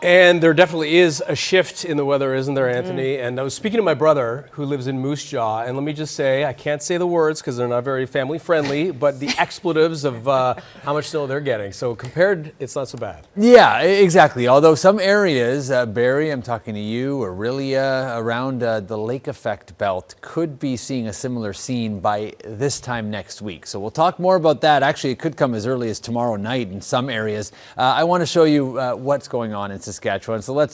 And there definitely is a shift in the weather, isn't there, Anthony? And I was speaking to my brother who lives in Moose Jaw, and let me just say, I can't say the words because they're not very family friendly, but the expletives of how much snow they're getting. So compared, it's not so bad. Yeah, exactly. Although some areas, Barrie, I'm talking to you, Aurelia, around the lake effect belt could be seeing a similar scene by this time next week. So we'll talk more about that. Actually, it could come as early as tomorrow night in some areas. I want to show you what's going on in Saskatchewan. So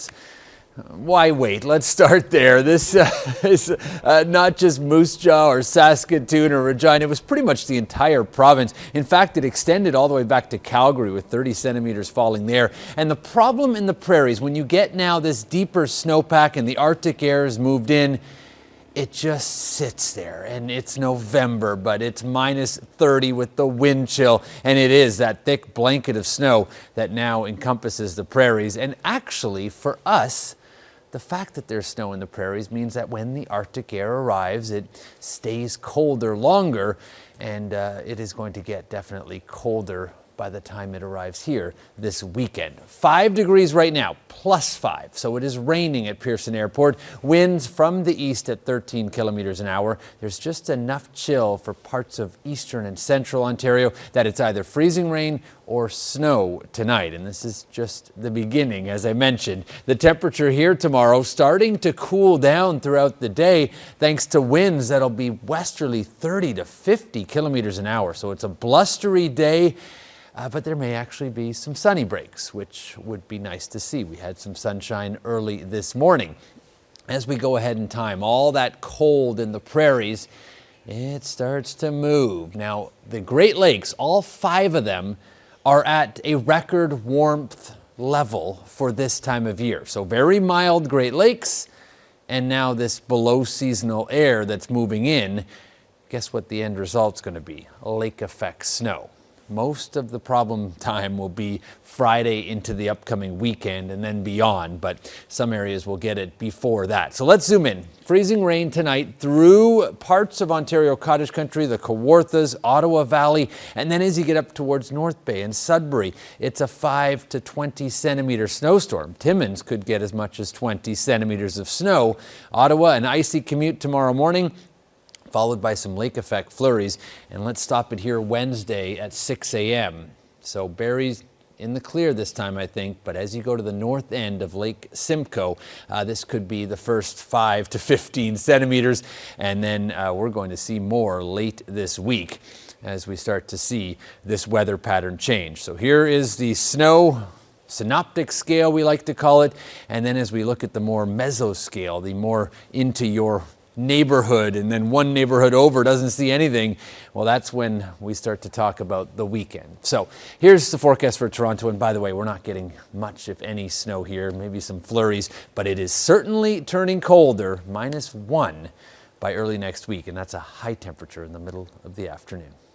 why wait? Let's start there. This is not just Moose Jaw or Saskatoon or Regina. It was pretty much the entire province. In fact, it extended all the way back to Calgary with 30 centimeters falling there. And the problem in the prairies, when you get now this deeper snowpack and the Arctic air has moved in, it just sits there, and it's November, but it's minus 30 with the wind chill, and it is that thick blanket of snow that now encompasses the prairies. And actually, for us, the fact that there's snow in the prairies means that when the Arctic air arrives, it stays colder longer, and it is going to get definitely colder by the time it arrives here this weekend. 5 degrees right now, +5. So it is raining at Pearson Airport. Winds from the east at 13 kilometers an hour. There's just enough chill for parts of eastern and central Ontario that it's either freezing rain or snow tonight. And this is just the beginning, as I mentioned. The temperature here tomorrow starting to cool down throughout the day thanks to winds that'll be westerly 30 to 50 kilometers an hour. So it's a blustery day. But there may actually be some sunny breaks, which would be nice to see. We had some sunshine early this morning. As we go ahead in time, all that cold in the prairies, it starts to move. Now, the Great Lakes, all 5 of them, are at a record warmth level for this time of year. So very mild Great Lakes, and now this below seasonal air that's moving in. Guess what the end result's going to be? Lake effect snow. Most of the problem time will be Friday into the upcoming weekend and then beyond, but some areas will get it before that. So let's zoom in. Freezing rain tonight through parts of Ontario Cottage Country, the Kawarthas, Ottawa Valley, and then as you get up towards North Bay and Sudbury, it's a 5 to 20 centimeter snowstorm. Timmins could get as much as 20 centimeters of snow. Ottawa, an icy commute tomorrow morning, followed by some lake effect flurries. And let's stop it here Wednesday at 6 a.m. So Barrie's in the clear this time, I think, but as you go to the north end of Lake Simcoe, this could be the first 5 to 15 centimeters, and then we're going to see more late this week as we start to see this weather pattern change. So here is the snow synoptic scale, we like to call it, and then as we look at the more mesoscale, the more into your neighborhood, and then one neighborhood over doesn't see anything, well, that's when we start to talk about the weekend. So here's the forecast for Toronto, and by the way, we're not getting much, if any, snow here, maybe some flurries, but it is certainly turning colder, -1 by early next week, and that's a high temperature in the middle of the afternoon.